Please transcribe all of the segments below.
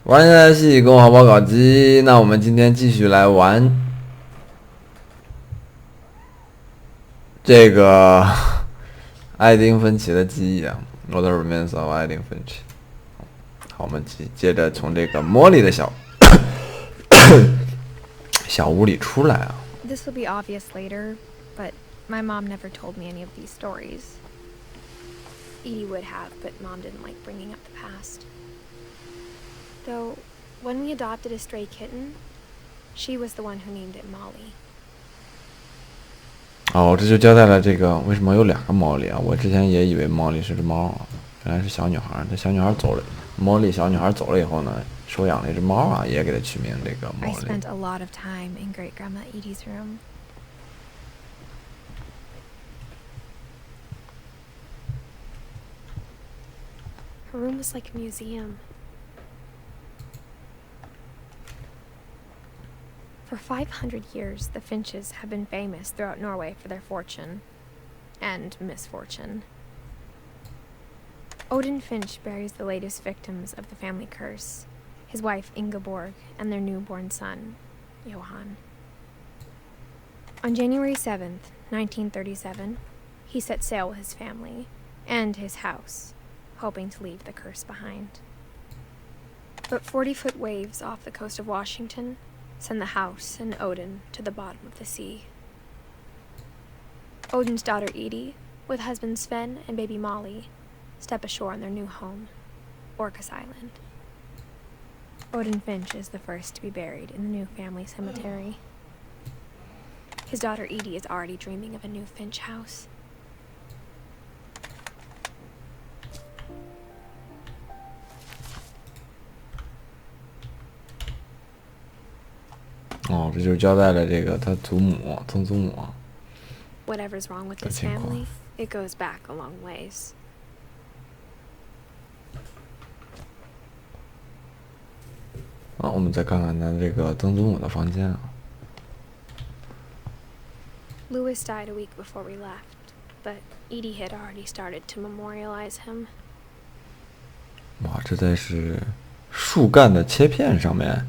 玩家游戏跟我豪宝搞基，那我们今天继续来玩这个爱丁芬奇的记忆啊，我的 Remains of 爱丁芬奇。好，我们接着从这个茉莉的小屋里出来啊。This will be obvious later, but my mom never told me any of these stories. Edie would have, but Mom didn't like bringing up the past. Though, when we adopted a stray kitten, she was the one who named it Molly. 哦，这就交代了这个为什么有两个毛利啊？我之前也以为毛利是只猫啊，原来是小女孩。这小女孩走了，毛利小女孩走了以后呢，收养了一只猫啊，也给它取名这个毛 I 利。 spent a lot of time in Great Grandma Edie's room. Her room was like a museum. For 500 years, the Finches have been famous throughout Norway for their fortune and misfortune. Odin Finch buries the latest victims of the family curse, his wife Ingeborg and their newborn son, Johan. On January 7th, 1937, he set sail with his family and his house, hoping to leave the curse behind. But 40-foot waves off the coast of Washington send the house and Odin to the bottom of the sea. Odin's daughter Edie, with husband Sven and baby Molly, step ashore on their new home, Orcas Island. Odin Finch is the first to be buried in the new family cemetery. His daughter Edie is already dreaming of a new Finch house. 哦，这就交代了这个他曾祖母。 Whatever's wrong with this family, it goes back a long ways. 啊，我们再看看他这个曾祖母的房间啊。 Louis died a week before we left, but Edie had already started to memorialize him. 哇，这在是树干的切片上面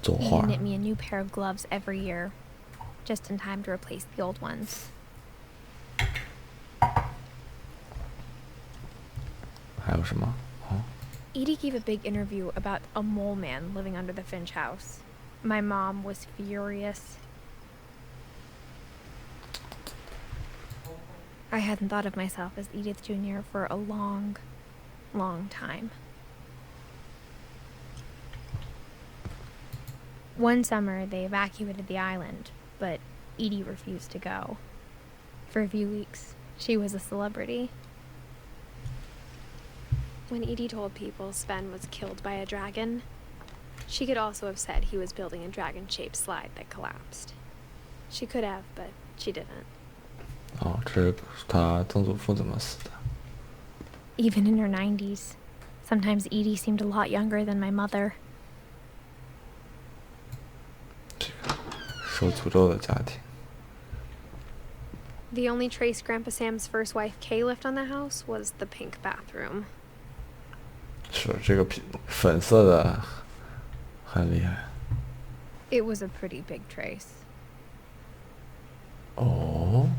作 Edie 画。 knit me a new pair of gloves every year, just in time to replace the old ones. 还有什么？哦， Edie gave a big interview about a mole man living under the Finch house. My mom was furious. I hadn't thought of myself as Edith Jr. for a long, long time. One summer, they evacuated the island, but Edie refused to go. For a few weeks, she was a celebrity. When Edie told people Sven was killed by a dragon, she could also have said he was building a dragon-shaped slide that collapsed. She could have, but she didn't. 哦，这是他曾祖父怎么死的？ Even in her 90s, sometimes Edie seemed a lot younger than my mother. 受诅咒的家庭。 The only trace Grandpa Sam's first wife Kay left on the house was the pink bathroom. 是这个粉色的很厉害。 It was a pretty big trace. 哦，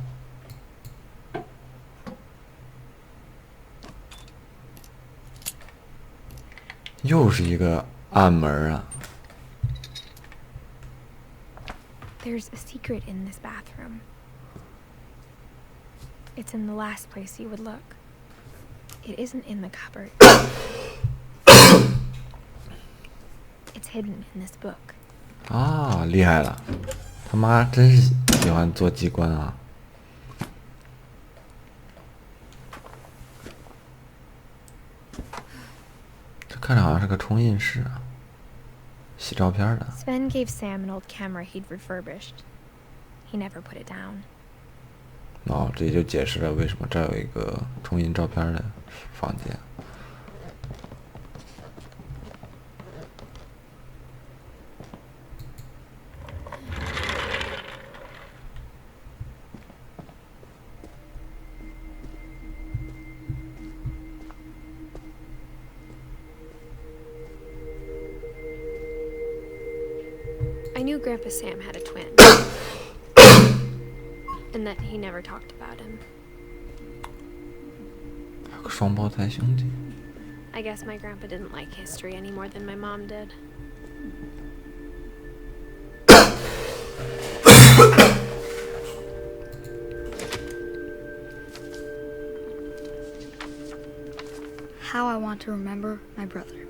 又是一个暗门啊！ There's a secret in this bathroom. It's in the last place you would look. It isn't in the cupboard. It's hidden in this book. 啊，厉害了！他妈真是喜欢做机关啊！这看着好像是个冲印室啊，洗照片的。 Sven gave Sam an old camera he'd refurbished. He never put it down. 哦，这也就解释了为什么这儿有一个冲印照片的房间。knew Grandpa Sam had a twin, and that he never talked about him. 还有个双胞胎兄弟。I guess my grandpa didn't like history any more than my mom did. How I Want to Remember My Brother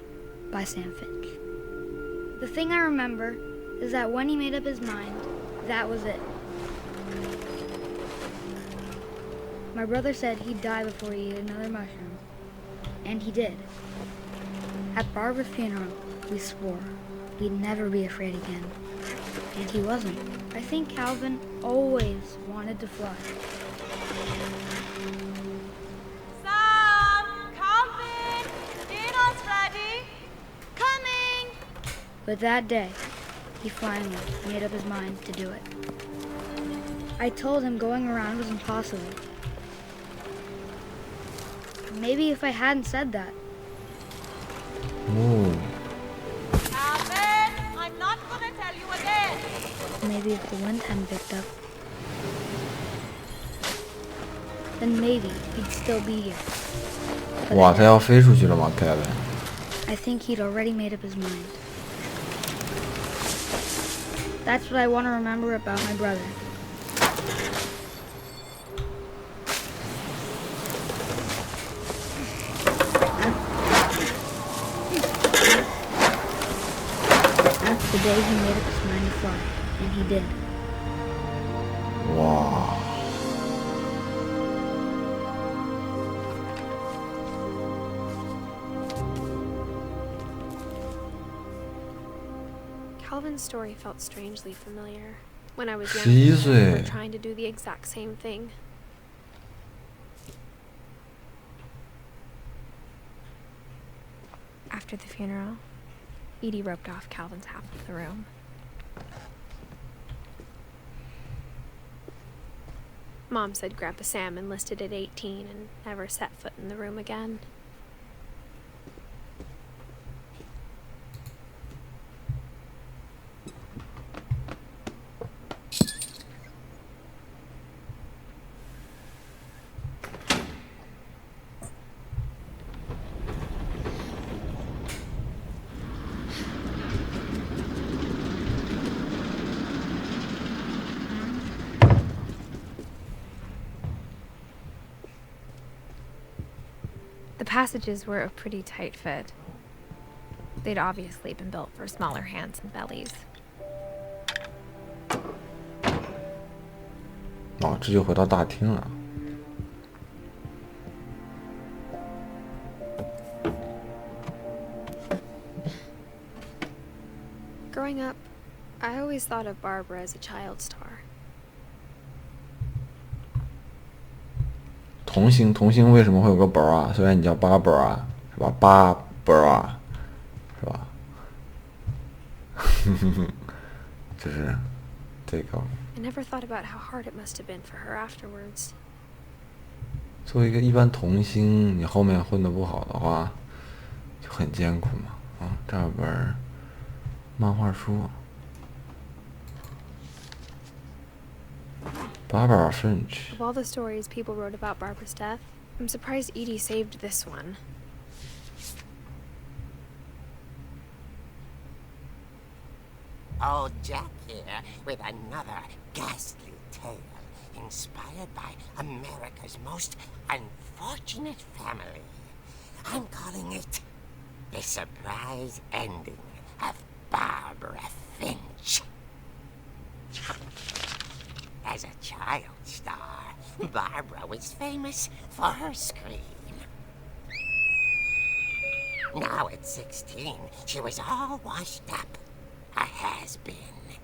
by Sam Finch. The thing I remember is that when he made up his mind, that was it. My brother said he'd die before he ate another mushroom, and he did. At Barbara's funeral, we swore we'd never be afraid again, and he wasn't. I think Calvin always wanted to fly. But that day, he finally made up his mind to do it. I told him going around was impossible. Maybe if I hadn't said that. Oh. Alvin, I'm not gonna tell you again. Maybe if the wind hadn't picked up, then maybe he'd still be here. But 哇，他要飞出去了吗 ，Kevin？ I think he'd already made up his mind. That's what I want to remember about my brother. The day he made up his mind to fly, and he did. 哇。Calvin's story felt strangely familiar. When I was 11 young, we岁。 were trying to do the exact same thing. After the funeral, Edie roped off Calvin's half of the room. Mom said Grandpa Sam enlisted at 18 and never set foot in the room again. The passages were a pretty tight fit. They'd obviously been built for smaller hands and bellies. 哦，这就回到大厅了。 Growing up, I always thought of Barbara as a child star. 童星为什么会有个宝啊？虽然你叫巴宝啊，是吧？巴宝啊，是吧？就是这个。 I never thought about how hard it must have been for her afterwards. 作为一个一般童星，你后面混得不好的话，就很艰苦嘛。啊，这儿有本漫画书。 Barbara Finch. Of all the stories people wrote about Barbara's death, I'm surprised Edie saved this one. Old Jack here with another ghastly tale inspired by America's most unfortunate family. I'm calling it The Surprise Ending of Barbara Finch. As a child star, Barbara was famous for her scream. Now at 16, she was all washed up, a has-been.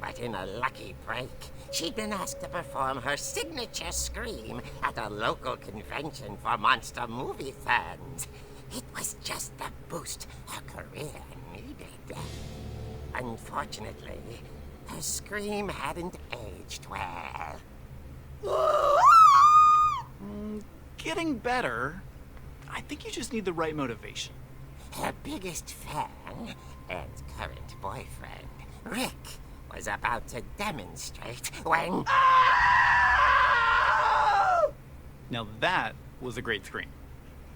But in a lucky break, she'd been asked to perform her signature scream at a local convention for monster movie fans. It was just the boost her career needed. Unfortunately, her scream hadn't aged well. Getting better. I think you just need the right motivation. Her biggest fan and current boyfriend Rick was about to demonstrate when... Now that was a great scream.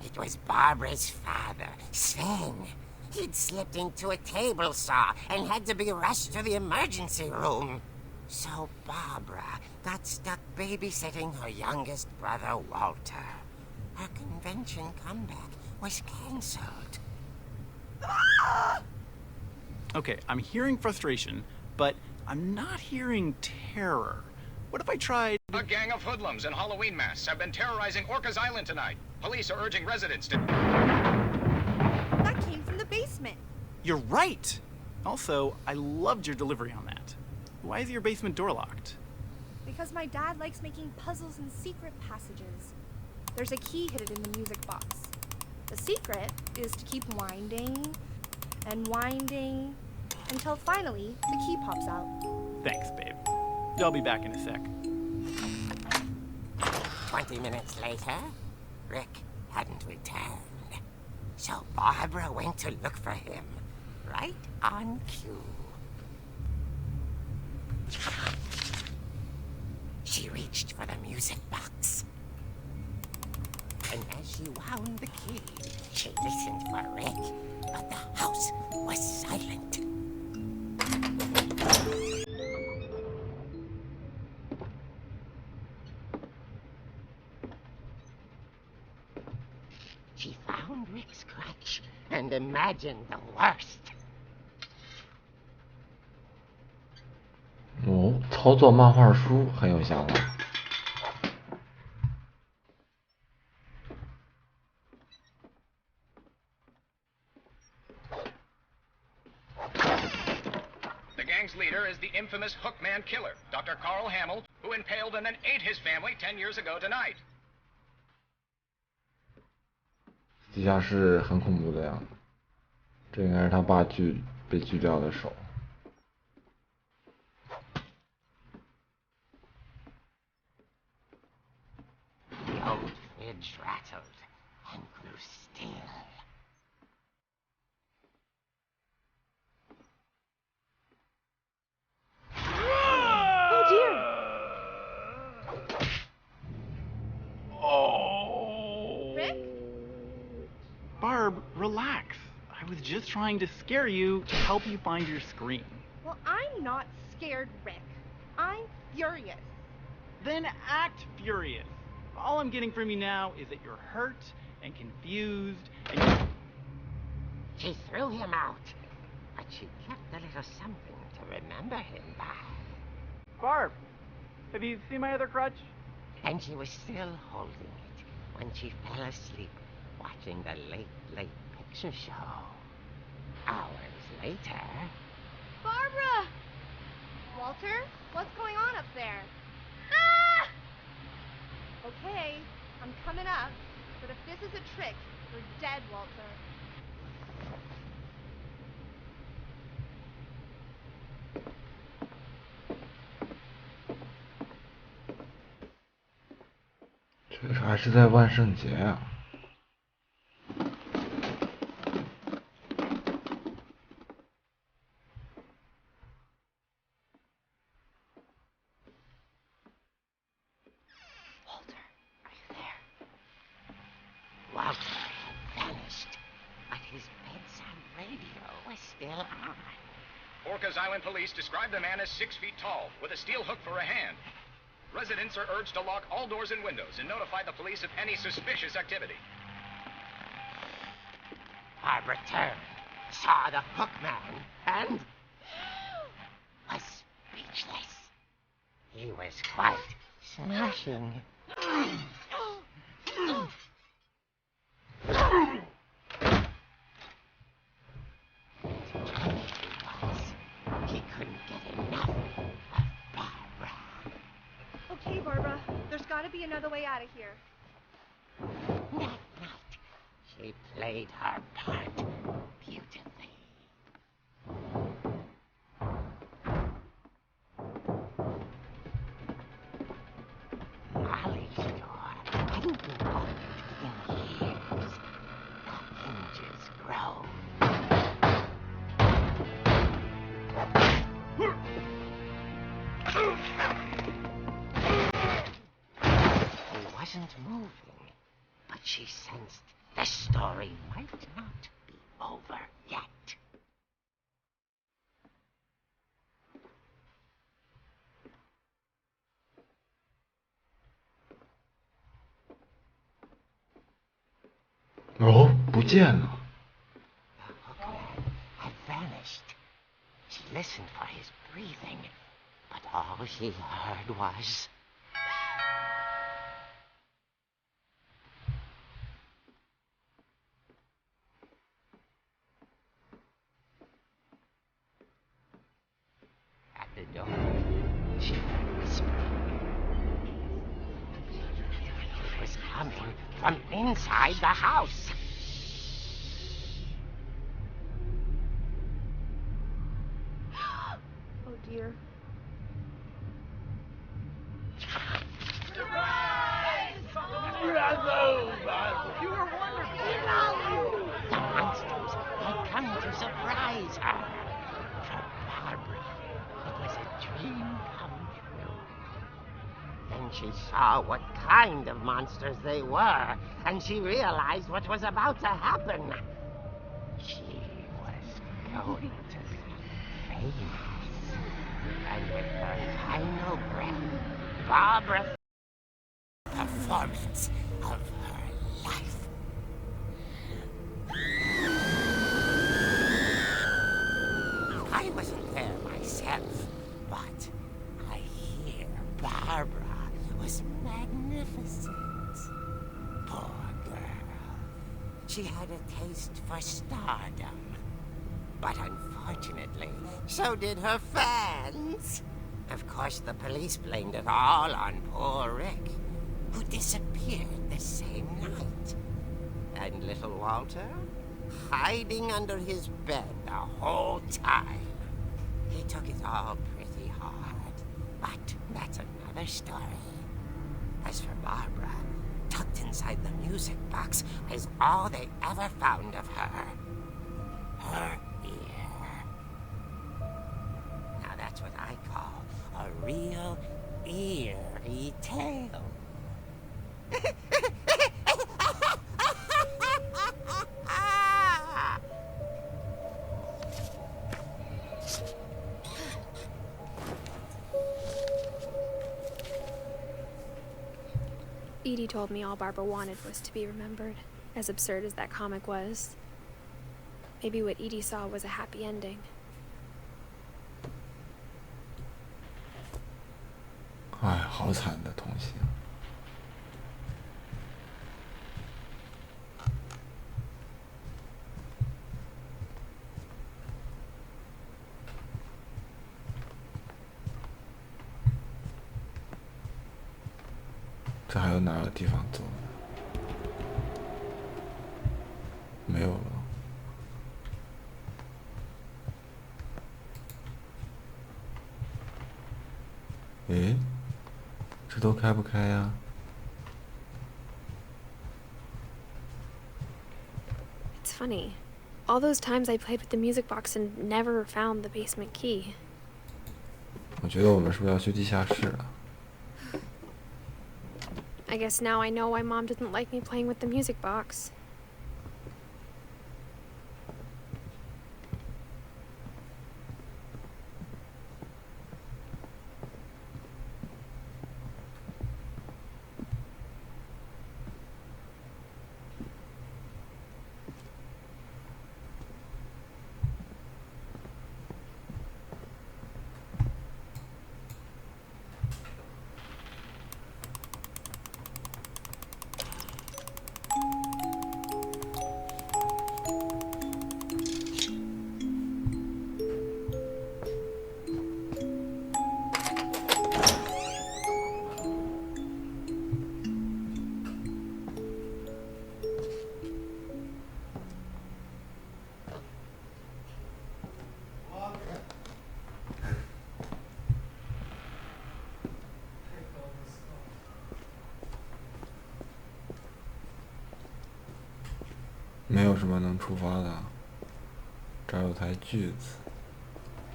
It was Barbara's father, Sven. He'd slipped into a table saw and had to be rushed to the emergency room. So Barbara got stuck babysitting her youngest brother, Walter. Her convention comeback was cancelled. Okay, I'm hearing frustration, but I'm not hearing terror. What if I tried... A gang of hoodlums in Halloween masks have been terrorizing Orcas Island tonight. Police are urging residents to... That came from the basement. You're right! Also, I loved your delivery on that. Why is your basement door locked? Because my dad likes making puzzles and secret passages. There's a key hidden in the music box. The secret is to keep winding and winding until finally the key pops out. Thanks, babe. I'll be back in a sec. 20 minutes later, Rick hadn't returned. So Barbara went to look for him, right on cue. She reached for the music box. And as she wound the key, she listened for Rick, but the house was silent. She found Rick's crutch and imagined the worst. 哦，操作漫画书很有想法。The gang's leader is the infamous Hookman killer, Dr. Carl Hamill, who impaled and then ate his family 10 years ago tonight. 地下室很恐怖的呀，这应该是他爸被锯掉的手。The old fridge rattled and grew still. Oh dear! Oh! Rick? Barb, relax. I was just trying to scare you to help you find your scream. Well, I'm not scared, Rick. I'm furious. Then act furious. All I'm getting from you now is that you're hurt and confused and... She threw him out, but she kept a little something to remember him by. Barb, have you seen my other crutch? And she was still holding it when she fell asleep watching the late picture show. Hours later... Barbara! Walter, what's going on up there? Ah! Okay, I'm coming up, but if this is a trick, you're dead, Walter. "这个还是在万圣节啊。Walter had vanished, but his bedside radio was still on. Orcas Island police describe the man as 6 feet tall, with a steel hook for a hand. Residents are urged to lock all doors and windows and notify the police of any suspicious activity. Barbara turned, saw the hook man, and was speechless. He was quite smashing. He couldn't get enough of Barbara. Okay, Barbara, there's gotta be another way out of here. That night, she played her part beautifully. Molly's door hadn't been opened in years. The hinges groaned. she sensed the story might not be over yet. Oh, 不见了。 The hookman had vanished. She listened for his breathing, but all she heard was... At the door, she heard whispering. It was coming from inside the house. Oh dear. The monsters had come to surprise her. For Barbara, it was a dream come true. Then she saw what kind of monsters they were, and she realized what was about to happen. She was going to be famous. And with her final breath, Barbara performance of her life. I wasn't there myself, but I hear Barbara was magnificent. Poor girl. She had a taste for stardom. But unfortunately, so did her fans. Of course, the police blamed it all on poor Rick, who disappeared the same night. And little Walter, hiding under his bed the whole time. He took it all pretty hard, but that's another story. As for Barbara, tucked inside the music box is all they ever found of her. Her ear. Now that's what I call a real eerie tale. Edie told me all Barbara wanted was to be remembered, as absurd as that comic was. Maybe what Edie saw was a happy ending. 哎，好惨的童星。这还有哪有地方走呢？没有了。诶，这都开不开呀？ It's funny. All those times I played with the music box and never found the basement key. 我觉得我们是不是要去地下室了？ I guess now I know why Mom didn't like me playing with the music box.没有什么能触发的。这儿有台锯子。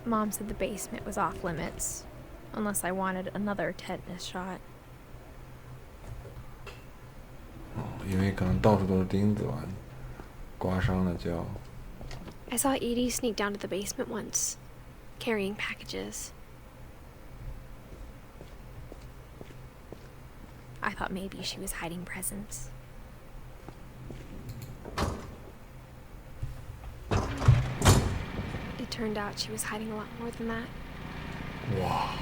Mom said the basement was off limits, unless I wanted another tetanus shot. 哦，因为可能到处都是钉子吧，刮伤了脚。I saw Edie sneak down to the basement once, carrying packages. I thought maybe she was hiding presents. It turned out she was hiding a lot more than that. 哇！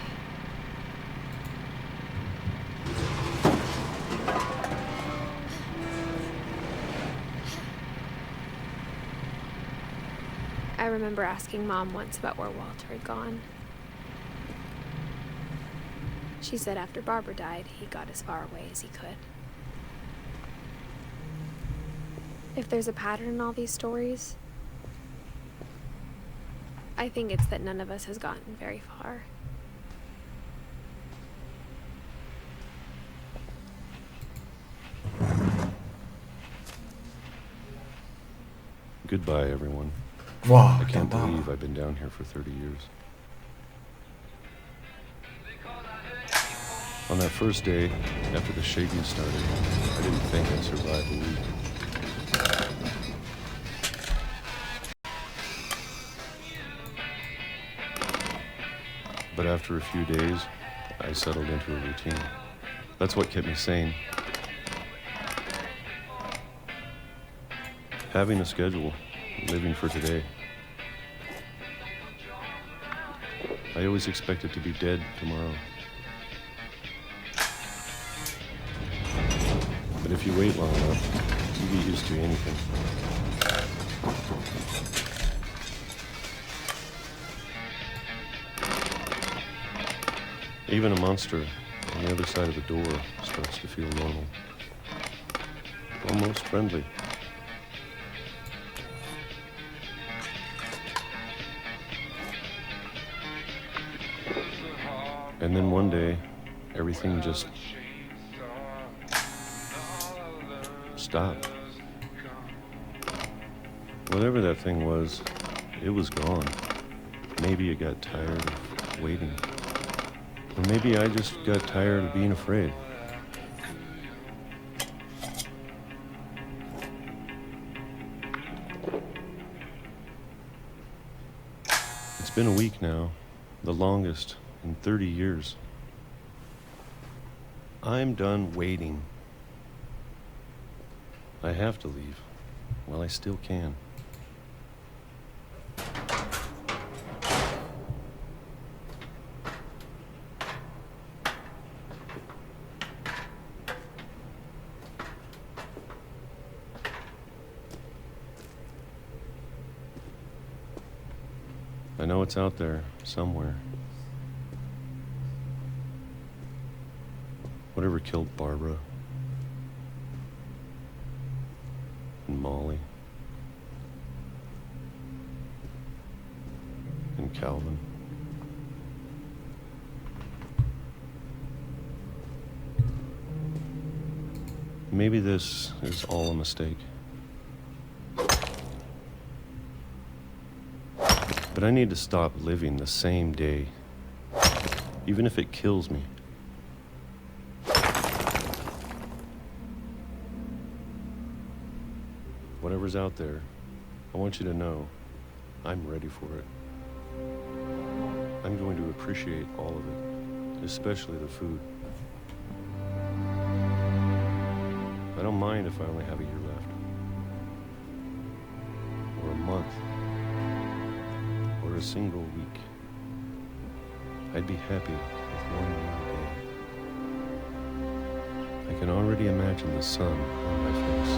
I remember asking Mom once about where Walter had gone. She said after Barbara died, he got as far away as he could. If there's a pattern in all these stories, I think it's that none of us has gotten very far. Goodbye, everyone. 哇， I 长 can't 大了。 believe I've been down here for 30 years. On that first day, after the shaking started, I didn't think I'd survive a week. But after a few days, I settled into a routine. That's what kept me sane. Having a schedule, living for today. I always expected to be dead tomorrow. But if you wait long enough, you get used to anything. Even a monster on the other side of the door starts to feel normal. Almost friendly. And then one day, everything just stopped. Whatever that thing was, it was gone. Maybe it got tired of waiting. Or maybe I just got tired of being afraid. It's been a week now, the longest in 30 years. I'm done waiting. I have to leave. Well, I still can. I know it's out there somewhere. Whatever killed Barbara and Molly and Calvin. Maybe this is all a mistake. But I need to stop living the same day, even if it kills me. Whatever's out there, I want you to know I'm ready for it. I'm going to appreciate all of it, especially the food. I don't mind if I only have a year left, or a month, or a single week. I'd be happy with one more day. I can already imagine the sun on my face.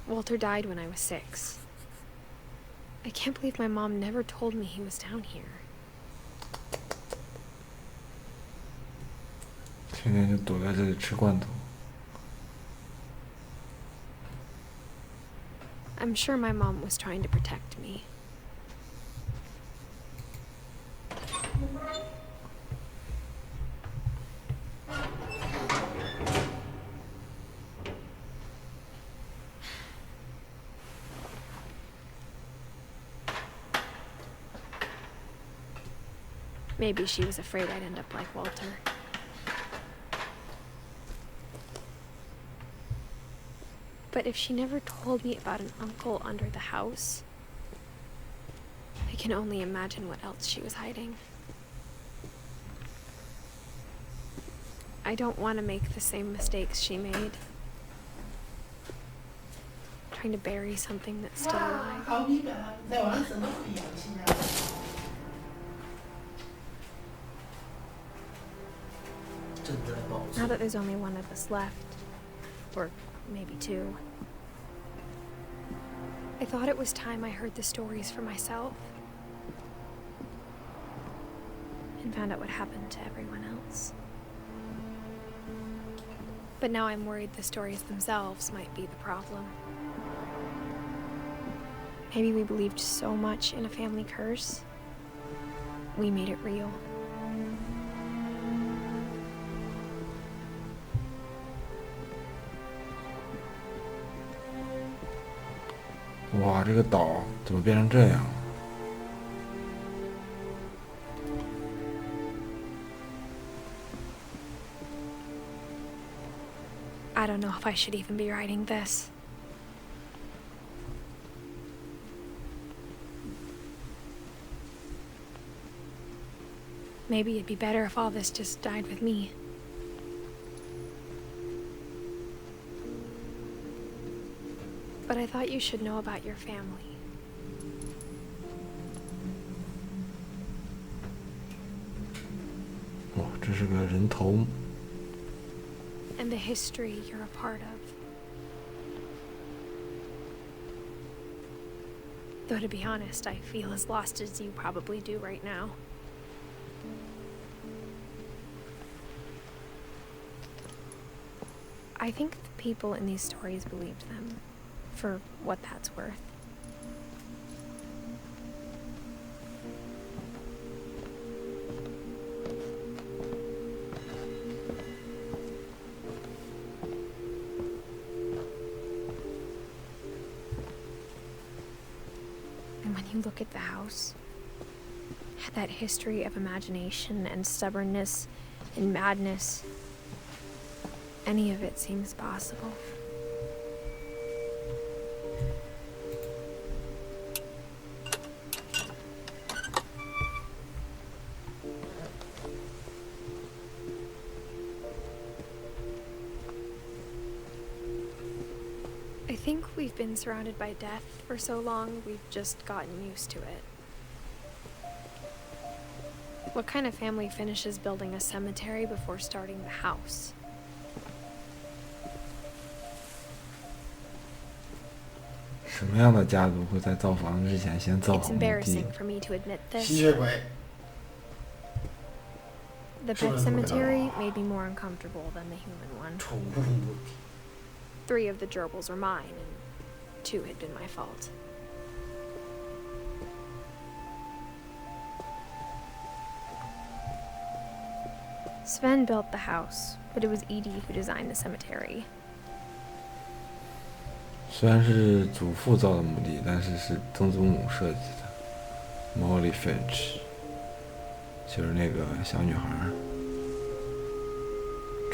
Walter died when I was 6. I can't believe my mom never told me he was down here. 天天就躲在这里吃罐头。 I'm sure my mom was trying to protect me. Maybe she was afraid I'd end up like Walter. But if she never told me about an uncle under the house, I can only imagine what else she was hiding. I don't want to make the same mistakes she made. Trying to bury something that's still alive. Now that there's only one of us left, or maybe two, I thought it was time I heard the stories for myself and found out what happened to everyone else. But now I'm worried the stories themselves might be the problem. Maybe we believed so much in a family curse, we made it real.哇，这个岛怎么变成这样了？ I don't know if I should even be writing this. Maybe it'd be better if all this just died with me. But I thought you should know about your family. Oh, 这是个人头。 And the history you're a part of. Though to be honest, I feel as lost as you probably do right now. I think the people in these stories believed them, for what that's worth. And when you look at the house, that history of imagination and stubbornness and madness, any of it seems possible. I think we've been surrounded by death for so long, we've just gotten used to it. What kind of family finishes building a cemetery before starting the house?什么样的家族会在造房之前先造 It's 好墓地？ embarrassing for me to admit 吸 this. 血鬼， The pet cemetery made me more uncomfortable than the human one. 宠物墓地。 3 of the gerbils were mine, and 2 had been my fault. Sven built the house, but it was Edie who designed the cemetery. 虽然是祖父造的墓地，但是是曾祖母设计的。Molly Finch， 就是那个小女孩。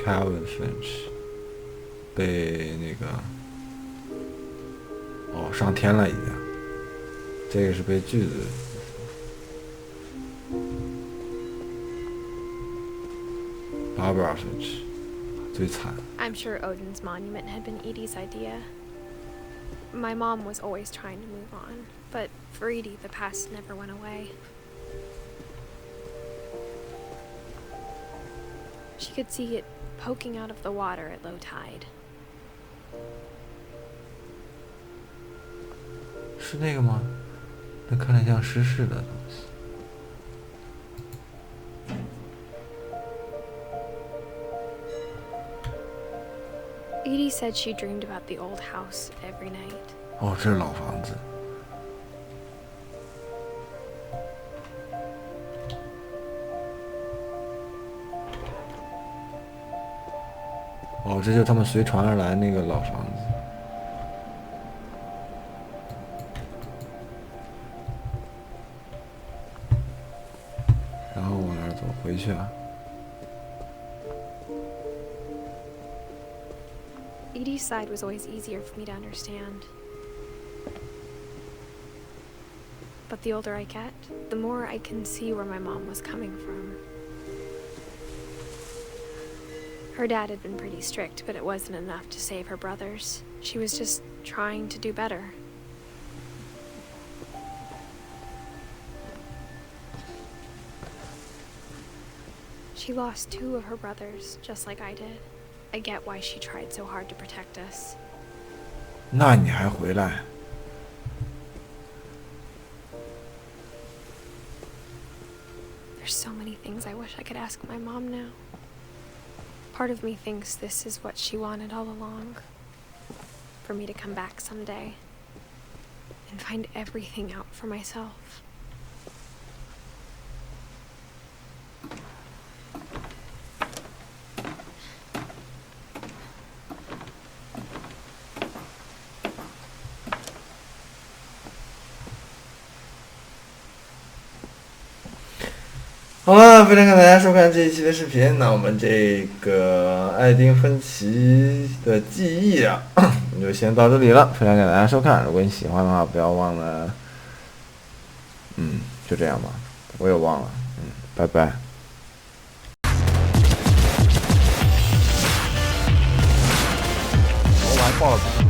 Calvin Finch， 被那个上天了已经。这个是被锯子。Barbara Finch， 最惨。 I'm sure Odin's monument had been Edie's idea. My mom was always trying to move on, but for Edie, the past never went away. She could see it poking out of the water at low tide. 是那个吗？那看着像失事的东西。 Edie said she dreamed about the old house every night. 哦，这是老房子。哦，这就是他们随船而来那个老房子。然后往哪回去啊。Edie's side was always easier for me to understand. But the older I get, the more I can see where my mom was coming from. Her dad had been pretty strict, but it wasn't enough to save her brothers. She was just trying to do better. She lost 2 of her brothers, just like I did. I get why she tried so hard to protect us. 那你还回来？ There's so many things I wish I could ask my mom now. Part of me thinks this is what she wanted all along. For me to come back someday and find everything out for myself. 好了，非常感谢大家收看这一期的视频。那我们这个爱丁芬奇的记忆啊，我们就先到这里了。非常感谢大家收看，如果你喜欢的话，不要忘了，就这样吧，我也忘了，拜拜。我还报了。